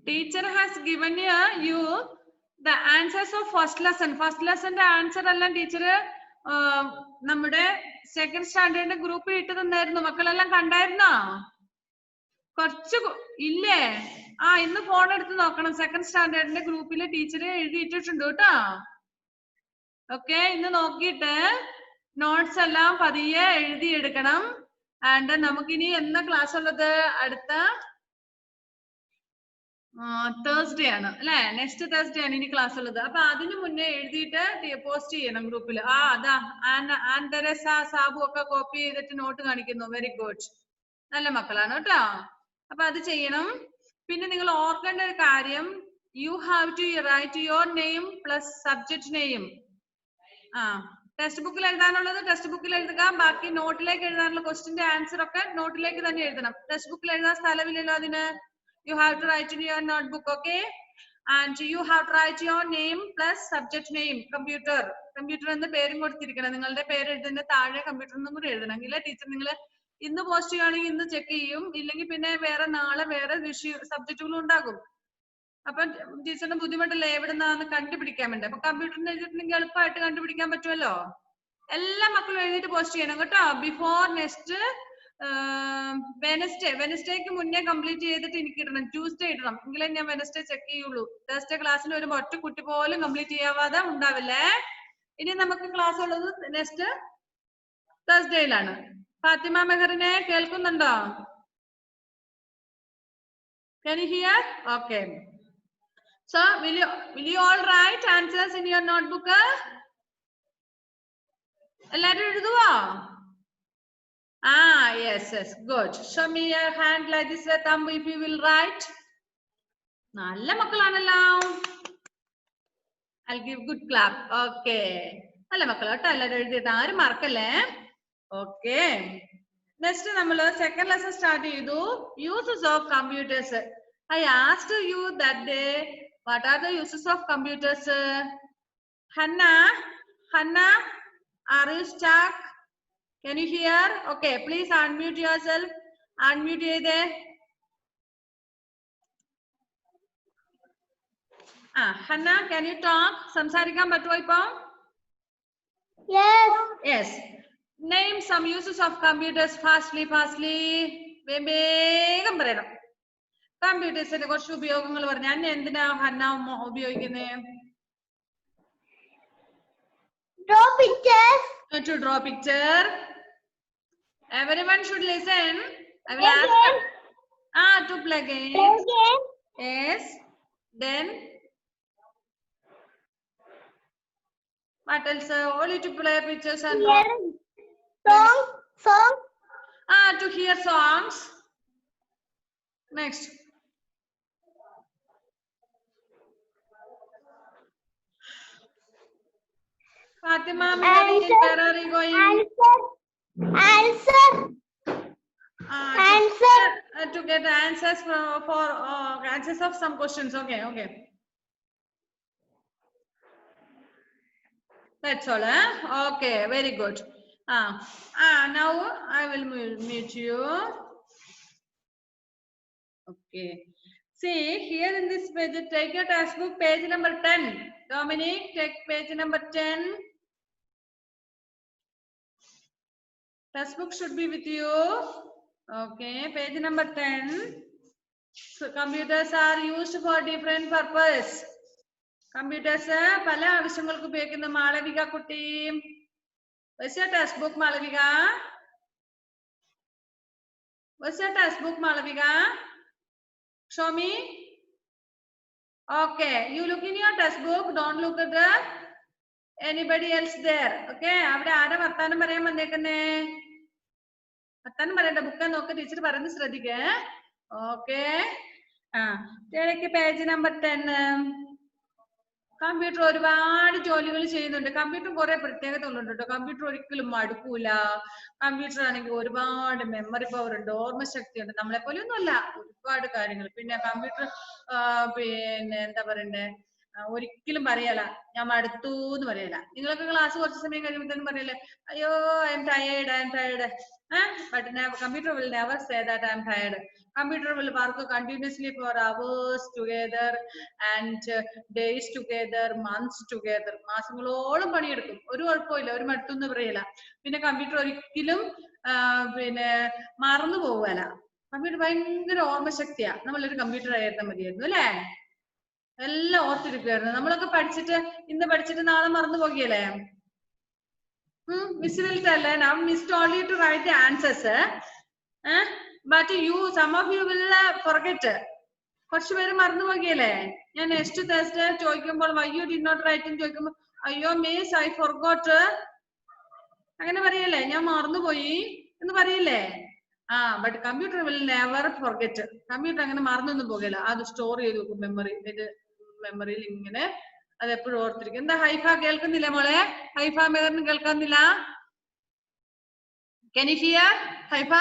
Teacher has given you the answers of first lesson. First lesson the answer എല്ലാം teacher നമ്മുടെ second സ്റ്റാൻഡേർഡിന്റെ ഗ്രൂപ്പിൽ ഇട്ട് തന്നായിരുന്നു. മക്കളെല്ലാം കണ്ടായിരുന്നോ? കുറച്ച് ഇല്ലേ? ഇന്ന് ഫോൺ എടുത്ത് നോക്കണം. സെക്കൻഡ് സ്റ്റാൻഡേർഡിന്റെ ഗ്രൂപ്പിൽ ടീച്ചർ എഴുതിയിട്ടിട്ടുണ്ട് കേട്ടോ. ഓക്കെ, ഇന്ന് നോക്കിയിട്ട് നോട്ട്സ് എല്ലാം പതിയെ എഴുതിയെടുക്കണം. ആൻഡ് നമുക്കിനി എന്നാ ക്ലാസ് ഉള്ളത്? അടുത്ത തേഴ്സ്ഡേ ആണ് അല്ലെ? നെക്സ്റ്റ് തേഴ്സ്ഡേ ആണ് ഇനി ക്ലാസ് ഉള്ളത്. അപ്പൊ അതിനു മുന്നേ എഴുതിയിട്ട് പോസ്റ്റ് ചെയ്യണം ഗ്രൂപ്പിൽ. അതാ ആൻഡരസ സാബു ഒക്കെ കോപ്പി ചെയ്തിട്ട് നോട്ട് കാണിക്കുന്നു. വെരി ഗുഡ്, നല്ല മക്കളാണ് കേട്ടോ. അപ്പൊ അത് ചെയ്യണം. പിന്നെ നിങ്ങൾ ഓർക്കേണ്ട ഒരു കാര്യം, you have to write your name plus subject name. Text ബുക്കിൽ എഴുതാനുള്ളത് ടെക്സ്റ്റ് ബുക്കിൽ എഴുതുക. ബാക്കി നോട്ടിലേക്ക് എഴുതാനുള്ള ക്വസ്റ്റിന്റെ ആൻസർ ഒക്കെ നോട്ടിലേക്ക് തന്നെ എഴുതണം. ടെക്സ്റ്റ് ബുക്കിൽ എഴുതാൻ സ്ഥലമില്ലല്ലോ അതിന്. You have to write in your notebook, okay? And you have to write your name plus subject name. Computer എന്ന് പേരും കൊടുത്തിരിക്കണം. നിങ്ങളുടെ പേര് എഴുതുന്ന താഴെ കമ്പ്യൂട്ടർ എന്നും കൂടി എഴുതണം. എങ്കിലേ ടീച്ചർ നിങ്ങൾ ഇന്ന് പോസ്റ്റ് ചെയ്യുകയാണെങ്കിൽ ഇന്ന് ചെക്ക് ചെയ്യും. ഇല്ലെങ്കിൽ പിന്നെ നാളെ വേറെ സബ്ജക്റ്റുകളും ഉണ്ടാകും. അപ്പൊ ടീച്ചറിന് ബുദ്ധിമുട്ടല്ലേ എവിടെ നിന്നാന്ന് കണ്ടുപിടിക്കാൻ വേണ്ടി. അപ്പൊ കമ്പ്യൂട്ടറിന് എഴുതിയിട്ടുണ്ടെങ്കിൽ എളുപ്പമായിട്ട് കണ്ടുപിടിക്കാൻ പറ്റുമല്ലോ. എല്ലാ മക്കളും എഴുതിയിട്ട് പോസ്റ്റ് ചെയ്യണം കേട്ടോ. ബിഫോർ നെക്സ്റ്റ് വെനസ്ഡേക്ക് മുന്നേ കംപ്ലീറ്റ് ചെയ്തിട്ട് എനിക്ക് ഇടണം. ട്യൂസ്ഡേ ഇടണം, എങ്കിലേ ഞാൻ വെനസ്ഡേ ചെക്ക് ചെയ്യുള്ളൂ. തേഴ്സ്ഡേ ക്ലാസ്സിൽ ഒരു ഒറ്റ കുട്ടി പോലും കംപ്ലീറ്റ് ചെയ്യാവാതെ ഉണ്ടാവില്ലേ. ഇനി നമുക്ക് ക്ലാസ് ഉള്ളത് നെക്സ്റ്റ് തേഴ്സ്ഡേയിലാണ്. ഫാത്തിമ മെഹറിനെ കേൾക്കുന്നുണ്ടോ? Can you hear? Okay. So will you all write answers in your notebook? എല്ലാരും എഴുതുവോ? Yes, good. Show me your hand like this, thumb if you will write. നല്ല മക്കളാണല്ലോ. I'll give good clap. Okay. നല്ല മക്കളാ കേട്ടോ. എല്ലാരും എഴുതിയിട്ട് ആരും മറക്കല്ലേ. Okay. Next നമ്മൾ സെക്കൻഡ് ലെസൺ സ്റ്റാർട്ട് ചെയ്തു. Uses of computers. I asked you that day, what are the uses of computers? Hannah, are you stuck? Can you hear? Okay, please unmute yourself. Unmute ചെയ്തേ. Hannah, can you talk? സംസാരിക്കാൻ പറ്റുമോ ഇപ്പൊ? Yes. Name some uses of computers fastly. വേഗം പറയണം. കമ്പ്യൂട്ടേഴ്സിന്റെ കുറച്ച് ഉപയോഗങ്ങൾ പറഞ്ഞു. ഞാൻ എന്തിനാ Hannah ഉപയോഗിക്കുന്നേ? Draw pictures. To draw picture. Everyone should listen. I will ask. To play games. Yes. Then what else? Only to play pictures and Song. To hear songs. Next. Fatima, where are you going? Answer. To get answers for answers of some questions. Okay. That's all. Okay, very good. Now I will meet you. Okay. See here in this page, take your textbook, page number 10. Dominic, take page number 10. Textbook should be with you. Okay, page number 10. So computers are used for different purpose. Computers പല ആവശ്യങ്ങൾക്ക് ഉപയോഗിക്കുന്ന മാളവിക കുട്ടി. What's your textbook, Malavika? What's your textbook, Malavika? Show me. Okay, you look in your textbook. Don't look at the anybody else there. Okay, അവിടെ ആരാ വർത്താനം പറയാൻ വന്നേക്കുന്നേ? വർത്താനം പറയണ്ട, ബുക്ക് നോക്കി ടീച്ചർ പറയുന്നത് ശ്രദ്ധിക്കേ. ഓക്കെ. Page number 10. കമ്പ്യൂട്ടർ ഒരുപാട് ജോലികൾ ചെയ്യുന്നുണ്ട്. കമ്പ്യൂട്ടർ കുറെ പ്രത്യേകതകളുണ്ട് കേട്ടോ. കമ്പ്യൂട്ടർ ഒരിക്കലും മടുക്കൂല. കമ്പ്യൂട്ടർ ആണെങ്കിൽ ഒരുപാട് മെമ്മറി പവർ ഉണ്ട്, ഓർമ്മശക്തി ഉണ്ട്. നമ്മളെ പോലെ ഒന്നും അല്ല, ഒരുപാട് കാര്യങ്ങൾ. പിന്നെ കമ്പ്യൂട്ടർ പിന്നെ എന്താ പറയണ്ടേ, ഒരിക്കലും പറയല ഞാൻ മടുത്തു എന്ന് പറയല. നിങ്ങളൊക്കെ ക്ലാസ് കുറച്ച് സമയം കഴിയുമ്പോഴത്തേനും പറയല്ലേ അയ്യോ I am tired, I am tired. But computer will never say that I am tired. Computer will work continuously for hours together and days together, months together. മാസങ്ങളോളം പണിയെടുക്കും, ഒരു കുഴപ്പമില്ല, ഒരു മടുത്തൊന്നും പറയില്ല. പിന്നെ കമ്പ്യൂട്ടർ ഒരിക്കലും പിന്നെ മറന്നു പോവുകയല്ല. കമ്പ്യൂട്ടർ ഭയങ്കര ഓർമ്മശക്തിയാ. നമ്മളൊരു കമ്പ്യൂട്ടർ ആയിരുന്നാൽ മതിയായിരുന്നു അല്ലേ? എല്ലാം ഓർത്തിരിക്കുവായിരുന്നു. നമ്മളൊക്കെ പഠിച്ചിട്ട് ഇന്ന് പഠിച്ചിട്ട് നാളെ മറന്നു പോകുകയല്ലേ? Miss will tell now Miss told you to write the answers, but some of you will forget. കുറച്ചു പേര് മറന്നു പോകുകയല്ലേ? ഞാൻ നെക്സ്റ്റ് തേഴ്സ്ഡേ ചോദിക്കുമ്പോൾ why you did not write എന്ന് ചോദിക്കുമ്പോൾ അയ്യോ മിസ് I forgot അങ്ങനെ പറയല്ലേ, ഞാൻ മറന്നുപോയി എന്ന് പറയില്ലേ? But computer will never forget. Computer അങ്ങനെ മറന്നൊന്നും പോകില്ല, അത് സ്റ്റോർ ചെയ്ത് വെക്കും മെമ്മറിയിൽ ഇങ്ങനെ, അത് എപ്പോഴും ഓർത്തിരിക്കും. എന്താ ഹൈഫ കേൾക്കുന്നില്ല മോളെ? ഹൈഫ മെഹറിന് കേൾക്കുന്നില്ല? Can you hear Haifa?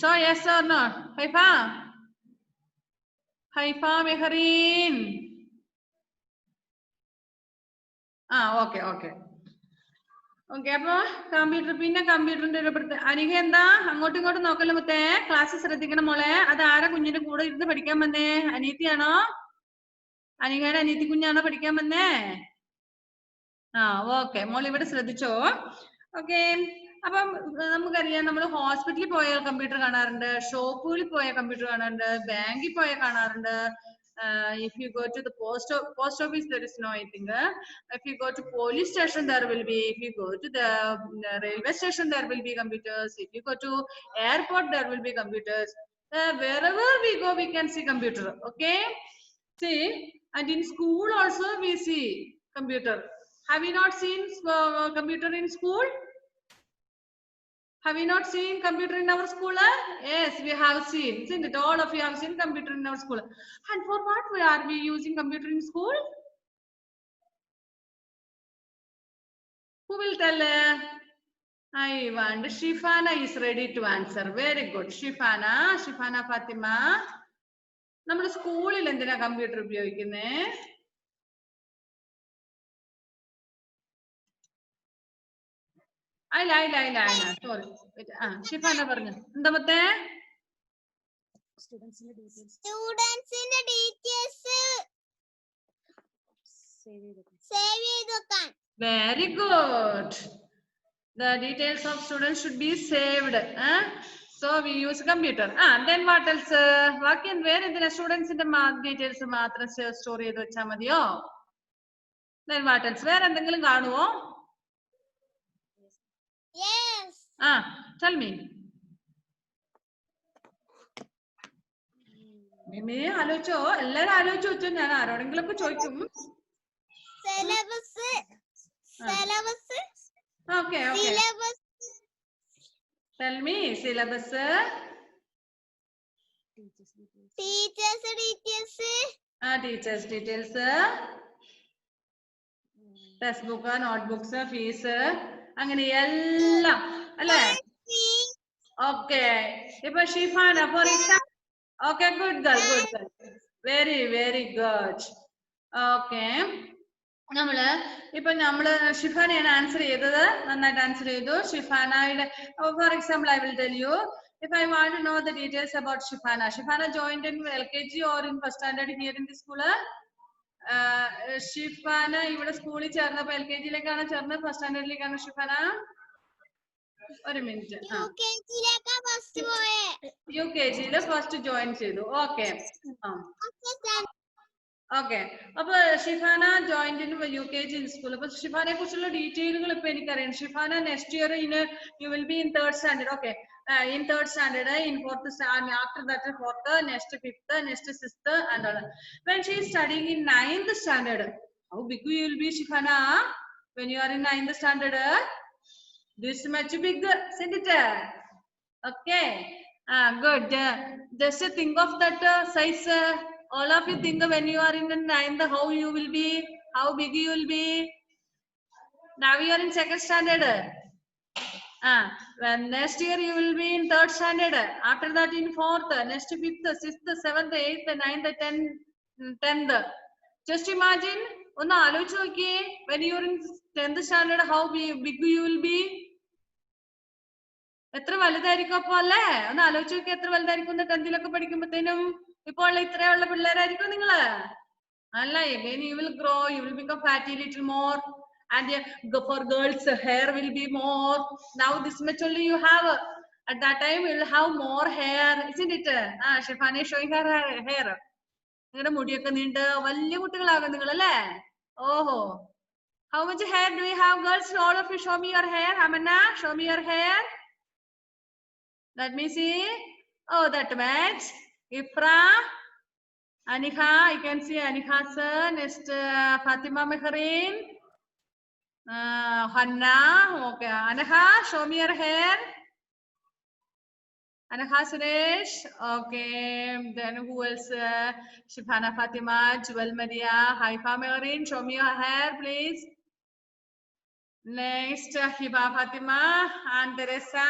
So yes or no Haifa? Haifa Mehreen. Okay okay okay. അപ്പൊ കമ്പ്യൂട്ടർ, പിന്നെ കമ്പ്യൂട്ടറിന്റെ ഒരു അനിക എന്താ അങ്ങോട്ടും ഇങ്ങോട്ടും നോക്കല്ലോ മുത്തേ, ക്ലാസ് ശ്രദ്ധിക്കണം മോളെ. അത് ആരാ കുഞ്ഞിന്റെ കൂടെ ഇരുന്ന് പഠിക്കാൻ വന്നേ? അനിയത്തിയാണോ? അനികയുടെ അനിയത്തി കുഞ്ഞാണോ പഠിക്കാൻ വന്നേ? ഓക്കെ മോൾ ഇവിടെ ശ്രദ്ധിച്ചോ. ഓക്കെ. അപ്പം നമുക്കറിയാം, നമ്മൾ ഹോസ്പിറ്റലിൽ പോയാൽ കമ്പ്യൂട്ടർ കാണാറുണ്ട്, ഷോപ്പുകളിൽ പോയാൽ കമ്പ്യൂട്ടർ കാണാറുണ്ട്, ബാങ്കിൽ പോയാൽ കാണാറുണ്ട്. If you go to the post office, there is no anything. If you go to police station, there will be. If you go to the railway station, there will be computers. If you go to airport, there will be computers. Wherever we go, we can see computer. Okay. See, and in school also we see computer. Have you not seen computer in school? Have you not seen computer in our school? Yes, we have seen. Isn't it? All of you have seen computer in our school. And for what are we using computer in school? Who will tell? I want. Shifana is ready to answer. Very good. Shifana Fatima. നമ്മുടെ സ്കൂളിൽ എന്തിനാ computer ഉപയോഗിക്കുന്നേ? Sorry, Shifana പറഞ്ഞു. എന്താ Mehta? സ്റ്റുഡൻസിന്റെ details save ചെയ്ത് വെക്കാൻ. Very good. The details of students should be saved. So we use computer. Then what else? വേറെ എന്തിനാ സ്റ്റുഡൻസിന്റെ details മാത്രം സ്റ്റോർ ചെയ്ത് വെച്ചാൽ മതിയോ? Then what else? വേറെ എന്തെങ്കിലും കാണുമോ? Yes. Tell me. മിമി ആലോചിച്ചോ? എല്ലാരും ആലോചിച്ചു വെച്ചോ. ഞാൻ ആരോടെങ്കിലും ഒക്കെ ചോദിക്കും. Syllabus. Okay. Tell me syllabus. Teachers details. Textbook, notebooks, fees, അങ്ങനെ എല്ലാം അല്ലേ? ഓക്കെ. ഇപ്പൊ Shifana for example. Okay, good girl. Very good. Okay. നമ്മള് ഷിഫാനയാണ് ആൻസർ ചെയ്തത്, നന്നായിട്ട് ആൻസർ ചെയ്തു. ഷിഫാനയുടെ for example I will tell you, if I want to know the details about Shifana joined in LKG or in first standard here in the school? Shifana ഇവിടെ സ്കൂളിൽ ചേർന്നപ്പോ LKG യിലേക്കാണ് ചേർന്നത്, first സ്റ്റാൻഡേർഡിലേക്കാണ് Shifana? ഒരു മിനിറ്റ്. UKG ഫസ്റ്റ് ജോയിൻ ചെയ്തു. Okay. അപ്പൊ Shifana joined in UKG school. അപ്പൊ ഷിഫാനെ കുറിച്ചുള്ള ഡീറ്റെയിലുകൾ ഇപ്പൊ എനിക്കറിയാം. Shifana next year you will be in third standard. Okay. In third standard, in fourth standard, after that fourth, next fifth, next sixth, and all. When she is studying in ninth standard, how big you will be, Shifana? When you are in ninth standard, this much big, isn't it? Okay. Good. Just think of that size. All of you think when you are in the ninth, how you will be, how big you will be. Now you are in second standard. When next year you will be in 3rd standard. After that in 4th, next 5th, 6th, 7th, 8th, 9th, 10th. Just imagine, ഒന്ന് ആലോചിച്ച് നോക്കിയേ, when you are in 10th standard, how big you will be. എത്ര വലുതായിരിക്കും അപ്പൊ അല്ലേ? ഒന്ന് ആലോചിച്ച് നോക്കി, എത്ര വലുതായിരിക്കും 10th പഠിക്കുമ്പോഴത്തേനും. ഇപ്പോൾ ഇത്രയുള്ള പിള്ളേരായിരിക്കും നിങ്ങള് അല്ല. Again you will grow, you will become fatty little more, and for girls hair will be more. Now this much only you have. At that time you will have more hair, isn't it? Shifana is showing her hair. നിങ്ങളുടെ മുടിയൊക്കെ നീണ്ട് വലിയ കുട്ടികളാകും നിങ്ങൾ അല്ലേ? ഓഹോ. How much hair do you have, girls? All of you show me your hair. Amanna, show me your hair. Let me see. Oh, that much. Ifra, Anika, you can see Anika sir. Next Fatima Mehreen, Hanna. Okay, Anha, show me your hair. Anha Suresh. Okay, then who else? Shifana Fatima, Jewel Maria, Haifa Mehreen. Show me your hair, please. Next, Hiba Fatima and Teresa.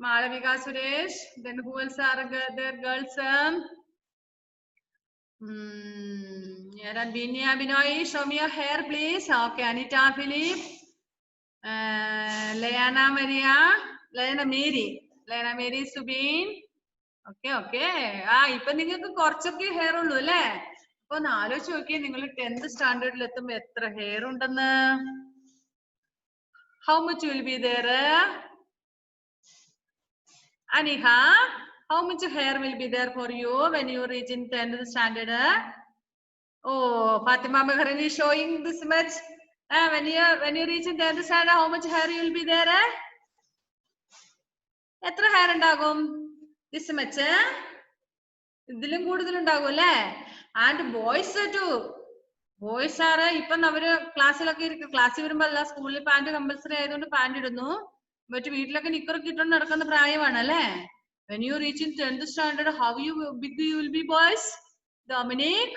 Malavika Suresh. Then who else are there, girls? Binia Binoy, show me your hair, please. Okay, Anita Philip. Leana Maria. Leana Mary Subin. Okay. ഇപ്പൊ നിങ്ങൾക്ക് കുറച്ചൊക്കെ hair ഉള്ളൂ അല്ലേ? അപ്പൊ ഒന്ന് ആലോചിച്ച് നോക്കിയേ, നിങ്ങൾ 10th standardൽ എത്തുമ്പോ എത്ര ഹെയർ ഉണ്ടെന്ന്. How much will be there? Aniha, how much hair will be there for you when you reach in 10th standard? Oh, Fatima Mehreen is showing this much. When you reach in 10th standard, how much hair you will be there? എത്ര hair ഉണ്ടാകും? This much. ഇതിലും കൂടുതൽ ഉണ്ടാകും അല്ലേ? And boys too. Boys are ഇപ്പം അവര് ക്ലാസ്സിലൊക്കെ ഇരിക്കും. ക്ലാസ്സിൽ വരുമ്പോ അല്ല, സ്കൂളിൽ പാന്റ് കമ്പൽസറി ആയതുകൊണ്ട് പാന്റ് ഇടുന്നു. മറ്റു വീട്ടിലൊക്കെ നിക്കറൊക്കെ ഇട്ടുകൊണ്ട് നടക്കുന്ന പ്രായമാണ് അല്ലേ? When you reach in 10th standard, how big you will be, boys? Dominic,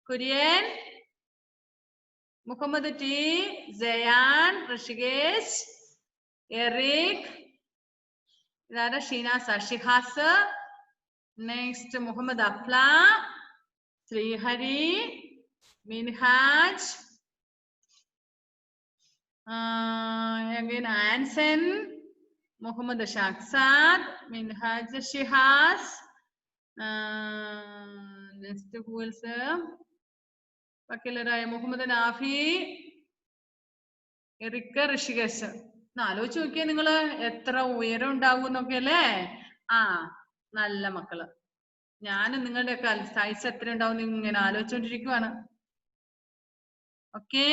Kurian, Muhammad T, Zayan, Rishikesh, Eric, Sheena Shihas, next Muhammad Afla, Srihari, Minhaj, again Anson, Muhammad Shaksad, Minhaj Shihas, next who else? Pakilaraയ Muhammad Nafi, Eric Rishikesh. ആലോചിച്ച് നോക്കിയേ നിങ്ങള് എത്ര ഉയരം ഉണ്ടാകും എന്നൊക്കെ അല്ലേ? നല്ല മക്കള്. ഞാനും നിങ്ങളുടെയൊക്കെ സൈസ് എത്ര ഉണ്ടാവും ഇങ്ങനെ ആലോചിച്ചോണ്ടിരിക്കുവാണ്. ഓക്കെ.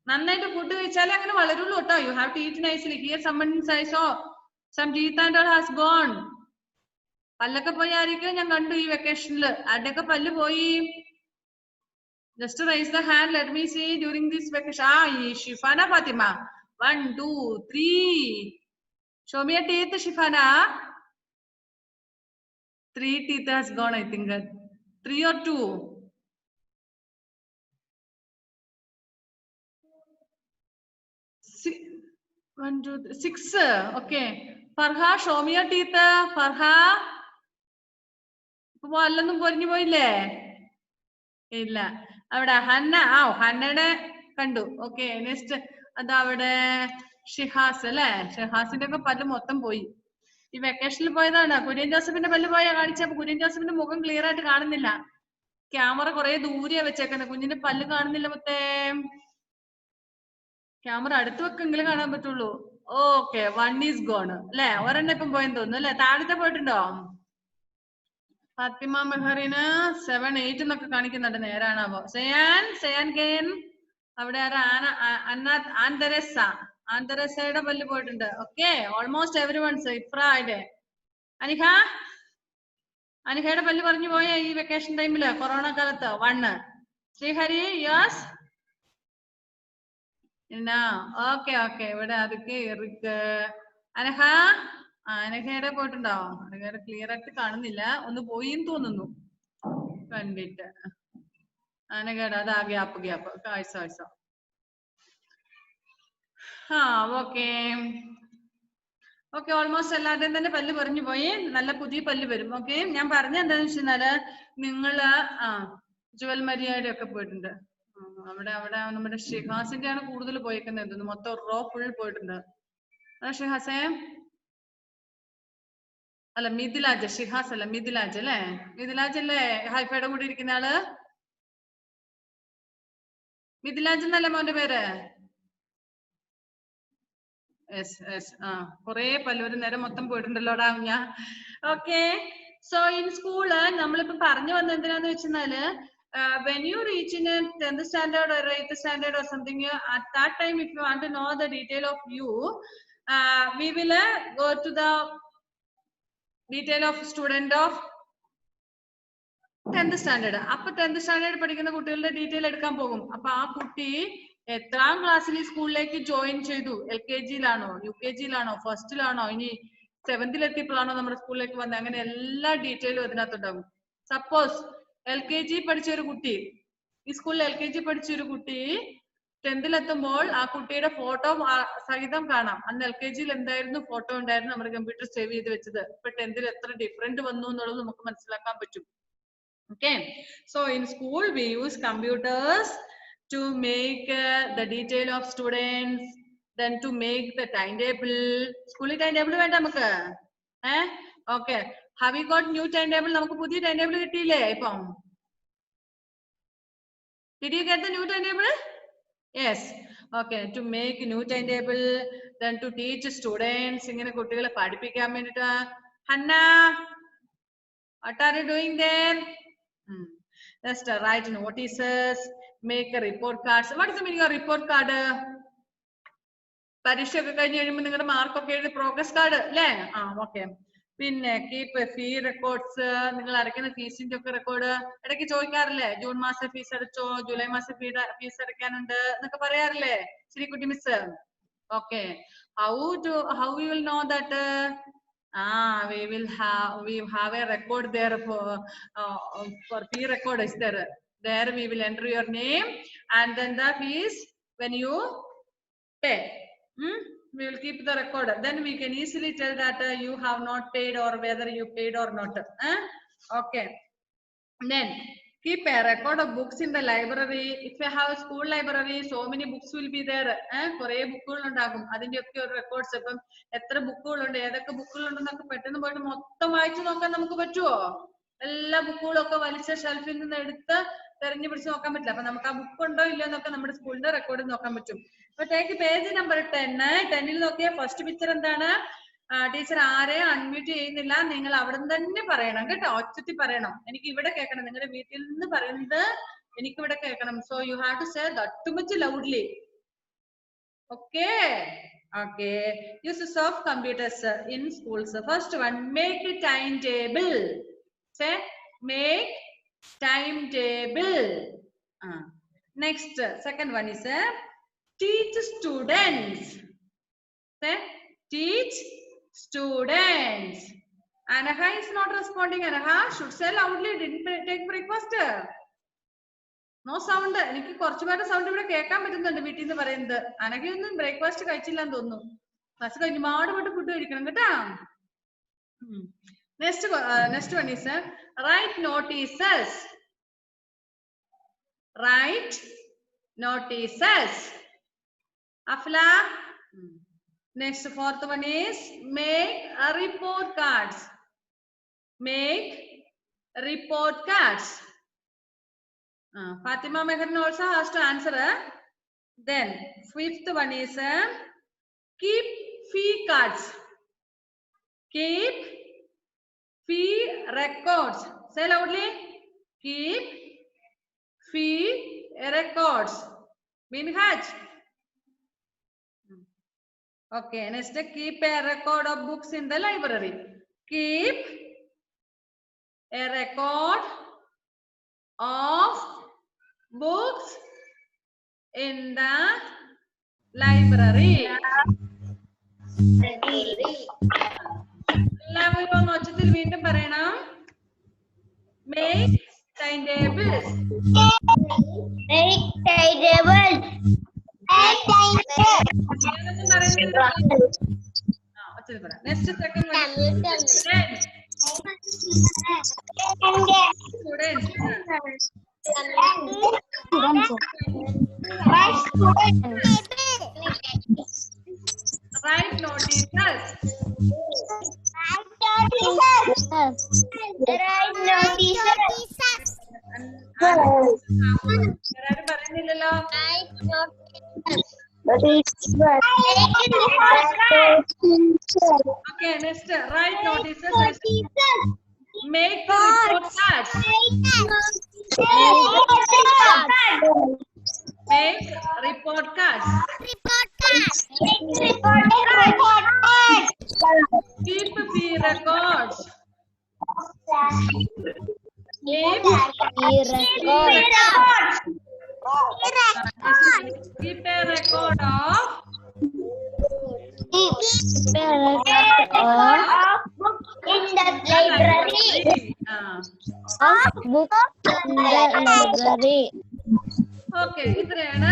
നന്നായിട്ട് ഫുഡ് കഴിച്ചാലേ അങ്ങനെ വളരുള്ളൂ കേട്ടോ. You have to eat nicely. Here someone says, oh, some teeth and all has gone. പല്ലൊക്കെ പോയി ആയിരിക്കും ഞാൻ കണ്ടു ഈ വെക്കേഷനിൽ. ആരുടെയൊക്കെ പല്ല് പോയി? Just raise the hand. Let me see during this vacation. Shifana Fatima. 1, 2, 3. Show me your teeth, Shifana. 3 teeth has gone, I think. 3 or 2. 1, 2, 3, 6. Okay. Farha, show me your teeth. Farha. ഇപ്പൊ പല്ലൊന്നും പൊരിഞ്ഞു പോയില്ലേ? ഇല്ല. അവിടെ ഹന്ന. ഹന്നയുടെ കണ്ടു. Okay. Next അതവിടെ ഷിഹാസ് അല്ലെ? ഷിഹാസിന്റെ ഒക്കെ പല്ല് മൊത്തം പോയി. ഈ വെക്കേഷനിൽ പോയതാണ്. കുര്യൻ ജോസഫിന്റെ പല്ല് പോയാ കാണിച്ചപ്പോ കുര്യൻ ജോസഫിന്റെ മുഖം ക്ലിയർ ആയിട്ട് കാണുന്നില്ല. ക്യാമറ കുറെ ദൂരെയാ വെച്ചേക്കുന്നത്. കുഞ്ഞിന്റെ പല്ല് കാണുന്നില്ല. മൊത്തേ ക്യാമറ അടുത്ത് വെക്കെങ്കിലും കാണാൻ പറ്റുള്ളൂ. ഓക്കെ. 1 is gone അല്ലെ? ഒരെണ്ണം ഇപ്പം പോയെന്ന് തോന്നുന്നു അല്ലെ? താഴത്തെ പോയിട്ടുണ്ടോ? ഫാത്തിമ മെഹറിന് 7, 8 എന്നൊക്കെ കാണിക്കുന്നുണ്ട്. നേരാണാവോ? സയാൻ ഗെയിൻ അവിടെ ആന്തരസയുടെ പല്ല് പോയിട്ടുണ്ട്. ഓക്കെ. Almost every ones. ഇഫ്രായുടെ അനിഹയുടെ പല്ല് പറഞ്ഞു പോയ ഈ വെക്കേഷൻ ടൈമില് കൊറോണ കാലത്ത് 1. ശ്രീഹരി യെസ്. ഓക്കെ. ഇവിടെ അതൊക്കെ എറിക്ക് അനഘയുടെ പോയിട്ടുണ്ടോ? അനഘയുടെ ക്ലിയർ ആയിട്ട് കാണുന്നില്ല. ഒന്ന് പോയിന്ന് തോന്നുന്നു കണ്ടിട്ട്. അനഘയുടെ അതാ ഗ്യാപ്പ്. കാഴ്ച. ഓക്കെ ഓൾമോസ്റ്റ് എല്ലാവരുടെയും തന്നെ പല്ല് പറഞ്ഞു പോയി. നല്ല പുതിയ പല്ല് വരും. ഓക്കെ, ഞാൻ പറഞ്ഞ എന്താന്ന് വെച്ചാല് നിങ്ങള് ജുവൽ മരിയയുടെ ഒക്കെ പോയിട്ടുണ്ട്. അവിടെ അവിടെ നമ്മുടെ ഷിഹാസിന്റെ ആണ് കൂടുതൽ പോയേക്കുന്നത്. മൊത്തം റോ ഫുൾ പോയിട്ടുണ്ട്. ഷിഹാസേ അല്ല മിഥിലാജ്, ഷിഹാസ് അല്ല മിഥിലാജ് അല്ലേ? മിഥിലാജ് അല്ലേ ഹൈഫയുടെ കൂടെ ഇരിക്കുന്ന ആള്? മിഥിലാജ് എന്നല്ലേ മോന്റെ പേര്? കൊറേ പല്ല് ഒരു നേരം മൊത്തം പോയിട്ടുണ്ടല്ലോടാ ഞാൻ. ഓക്കെ, സോ ഇൻ സ്കൂള് നമ്മളിപ്പോ പറഞ്ഞു വന്നത് എന്തിനാന്ന് വെച്ചാല് when you reach in a 10th standard or 8th standard or something, at that time if you want to know the detail of you, we will go to the detail of student of 10th standard. അപ്പൊ 10th standard പഠിക്കുന്ന കുട്ടികളുടെ detail എടുക്കാൻ പോകും. അപ്പൊ ആ കുട്ടി എത്രാം ക്ലാസ്സിൽ ഈ സ്കൂളിലേക്ക് ജോയിൻ ചെയ്തു, LKG-യിലാണോ, UKG-യിലാണോ, ഫസ്റ്റിലാണോ, ഇനി 7th എത്തിയപ്പോഴാണോ നമ്മുടെ സ്കൂളിലേക്ക് വന്നത്, അങ്ങനെ എല്ലാ ഡീറ്റെയിലും അതിനകത്തുണ്ടാകും. സപ്പോസ് LKG പഠിച്ച ഒരു കുട്ടി, ഈ സ്കൂളിൽ LKG പഠിച്ച ഒരു കുട്ടി 10th എത്തുമ്പോൾ ആ കുട്ടിയുടെ ഫോട്ടോ സഹിതം കാണാം. അന്ന് LKG-യിൽ എന്തായിരുന്നു ഫോട്ടോ ഉണ്ടായിരുന്നു, നമ്മുടെ കമ്പ്യൂട്ടർ സേവ് ചെയ്ത് വെച്ചത്. ഇപ്പൊ 10th എത്ര ഡിഫറൻറ്റ് വന്നു എന്നുള്ളത് നമുക്ക് മനസ്സിലാക്കാൻ പറ്റും. Okay, so in school we use computers to make the detail of students, then to make the timetable. School timetable വേണ്ട നമുക്ക്. Okay, have we got new timetable? നമുക്ക് പുതിയ timetable കിട്ടിയില്ലേ ഇപ്പം? Did you get the new timetable? Yes. Okay, to make new timetable, then to teach students, ഇങ്ങനെ കുട്ടികളെ പഠിപ്പിക്കാൻ വേണ്ടിട്ട്. Hanna, what are you doing there? Just write notices, make a report cards. What is the meaning of report card? പരീക്ഷ ഒക്കെ കഴിഞ്ഞ് കഴിയുമ്പോൾ നിങ്ങളുടെ മാർക്കൊക്കെ എഴുതി പ്രോഗ്രസ് കാർഡ് അല്ലേ? ഓക്കെ. പിന്നെ കീപ്പ് ഫീ റെക്കോർഡ്സ്, നിങ്ങൾ അടയ്ക്കുന്ന ഫീസിന്റെ ഒക്കെ റെക്കോർഡ് ഇടയ്ക്ക് ചോദിക്കാറില്ലേ? ജൂൺ മാസം ഫീസ് അടച്ചോ, ജൂലൈ മാസം ഫീസ് അടയ്ക്കാനുണ്ട് എന്നൊക്കെ പറയാറില്ലേ Sreekutty miss? Okay, how you will know that? we have a record there for fee record is there. There we will enter your name and then the fees when you pay. We will keep the record. Then we can easily tell that you have not paid or whether you paid or not. Okay. Then keep a record of books in the library. If you have a school library, so many books will be there. കുറേ ബുക്കുകൾ ഉണ്ടാകും, അതിന്റെ ഒക്കെ ഒരു records. ഇപ്പം എത്ര ബുക്കുകളുണ്ട്, ഏതൊക്കെ ബുക്കുകളുണ്ടെന്നൊക്കെ പെട്ടെന്ന് പോയിട്ട് മൊത്തം വായിച്ചു നോക്കാൻ നമുക്ക് പറ്റുമോ? എല്ലാ ബുക്കുകളും ഒക്കെ വലിച്ച ഷെൽഫിൽ നിന്ന് എടുത്ത് തെരഞ്ഞു പിടിച്ച് നോക്കാൻ പറ്റില്ല. അപ്പൊ നമുക്ക് ആ ബുക്ക് ഉണ്ടോ ഇല്ലയോ എന്നൊക്കെ നമ്മുടെ സ്കൂളിന്റെ റെക്കോർഡിൽ നോക്കാൻ പറ്റും. അപ്പൊ ടേക്ക് പേജ് നമ്പർ 10. നോക്കിയ ഫസ്റ്റ് പിക്ചർ എന്താണ്? ടീച്ചർ ആരെയും അൺമ്യൂട്ട് ചെയ്യുന്നില്ല, നിങ്ങൾ അവിടെ നിന്ന് തന്നെ പറയണം കേട്ടോ, ഒച്ചത്തി പറയണം. എനിക്ക് ഇവിടെ കേൾക്കണം, നിങ്ങളുടെ വീട്ടിൽ നിന്ന് പറയുന്നത് എനിക്ക് ഇവിടെ കേൾക്കണം. So you have to say that much loudly. Okay. Uses of computers in schools. First one, make a timetable. Say make timetable. Next, second one is teach students. Say teach students. Anaha is not responding. Anaha should say loudly. Didn't take breakfast. No sound. എനിക്ക് കുറച്ചുപേരുടെ sound ഇവിടെ കേൾക്കാൻ പറ്റുന്നുണ്ട് വീട്ടിൽ നിന്ന് പറയുന്നത്. അനഘയൊന്നും breakfast കഴിച്ചില്ലെന്ന് തോന്നുന്നു. Class കഴിഞ്ഞ് ഒരുപാട് ഫുഡ് കഴിക്കണം കേട്ടാ. Next one is write notices. Write notices. Afla. Next, fourth one is make a report cards. Make report cards. Fatima Meghran also has to answer. Then fifth one is keep fee cards. Keep fee records. Say loudly. Keep fee records. Minhaj. Okay, next keep a record of books in the library. Keep a record of books in the library. എല്ലാവരും ഒന്ന് ഒച്ചത്തിൽ വീണ്ടും പറയണം. Make timetables. Make timetable. Next second one. Write notices. പറയുന്നില്ലല്ലോ. Okay, next write notices. Make report cards. Make report cards. Keep fee records. Keep a record of in the library. Book in the library. Okay, ഇത്രയാണ്.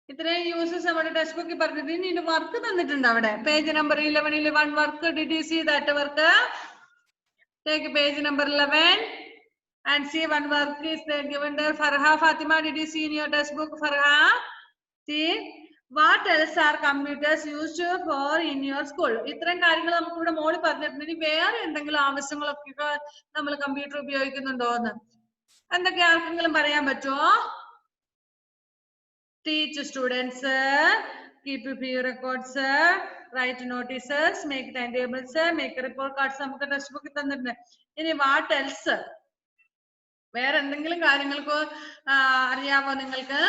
ഇത്രയും uses നമ്മുടെ text ബുക്കിൽ പറഞ്ഞത്. ഇനി work തന്നിട്ടുണ്ട് അവിടെ. Page number 11 1 work. Did you see that work? Take page number 11 and see one work is there given there. Farha, Fatima, did you see in your textbook? Farha, see what else are computers used for in your school? ഇത്രയും കാര്യങ്ങൾ നമുക്ക് ഇവിടെ മോള് പറഞ്ഞിട്ടുണ്ട്. ഇനി വേറെ എന്തെങ്കിലും ആവശ്യങ്ങളൊക്കെ നമ്മൾ കമ്പ്യൂട്ടർ ഉപയോഗിക്കുന്നുണ്ടോ എന്ന് എന്തൊക്കെ ആർക്കെങ്കിലും പറയാൻ പറ്റുമോ? Teach students, keep fee records, write notices, make timetables, make report cards. നമുക്ക് ടെക്സ്റ്റ് ബുക്കിൽ തന്നിട്ടുണ്ട്. ഇനി വാട്ട് എൽസ്? വേറെ എന്തെങ്കിലും കാര്യങ്ങൾക്ക് അറിയാമോ നിങ്ങൾക്ക്?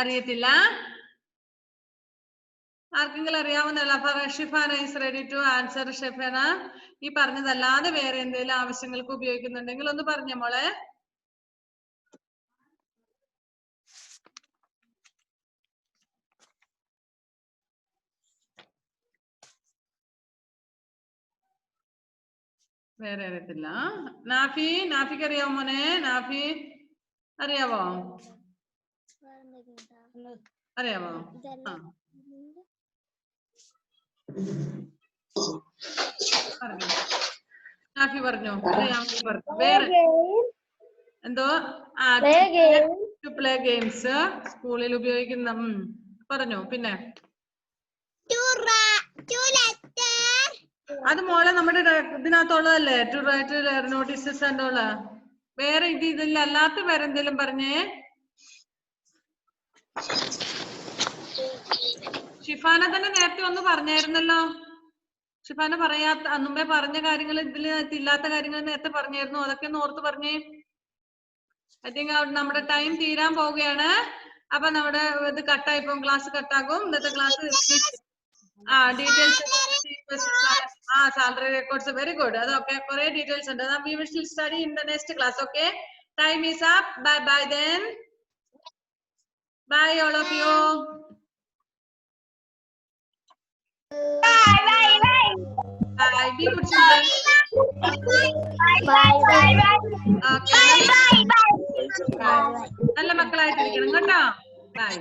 അറിയത്തില്ല. ആർക്കെങ്കിലും അറിയാവുന്നല്ല? Shifana is ready to answer. Shifana, ഈ പറഞ്ഞതല്ലാതെ വേറെ എന്തെങ്കിലും ആവശ്യങ്ങൾക്ക് ഉപയോഗിക്കുന്നുണ്ടെങ്കിൽ ഒന്ന് പറഞ്ഞ മോളെ. വേറെ അറിയത്തില്ല. നാഫിക്ക് അറിയാമോ മോനെ? നാഫി അറിയാവോ? അറിയാമോ? നാഫി പറഞ്ഞോ. വേറെ എന്തോ? ടു പ്ലേ ഗെയിംസ് സ്കൂളിൽ ഉപയോഗിക്കുന്ന പറഞ്ഞോ. പിന്നെ അത് മോളെ നമ്മുടെ ഇതിനകത്തുള്ളതല്ലേ? To write notices and all. വേറെ ഇതില്ല. അല്ലാത്ത വേറെ എന്തെങ്കിലും പറഞ്ഞേ. ഷിഫാന തന്നെ നേരത്തെ ഒന്ന് പറഞ്ഞായിരുന്നല്ലോ. ഷിഫാന മുമ്പേ പറഞ്ഞ കാര്യങ്ങൾ ഇല്ലാത്ത കാര്യങ്ങൾ നേരത്തെ പറഞ്ഞായിരുന്നു. അതൊക്കെ ഒന്ന് ഓർത്ത് പറഞ്ഞേ. ഐ തിങ്ക് നമ്മുടെ ടൈം തീരാൻ പോവുകയാണ്. അപ്പൊ നമ്മുടെ ഇത് കട്ടായിപ്പോ ക്ലാസ് കട്ടാകും. ഇന്നത്തെ class details salary records. Very good. Okay, correct details under. Now we will still study in the next class. Okay, time is up. Bye bye then. Bye all of you. Bye. Be good children. Bye. Okay. നല്ല മക്കളായിട്ടിരിക്കണം കേട്ടോ. Bye.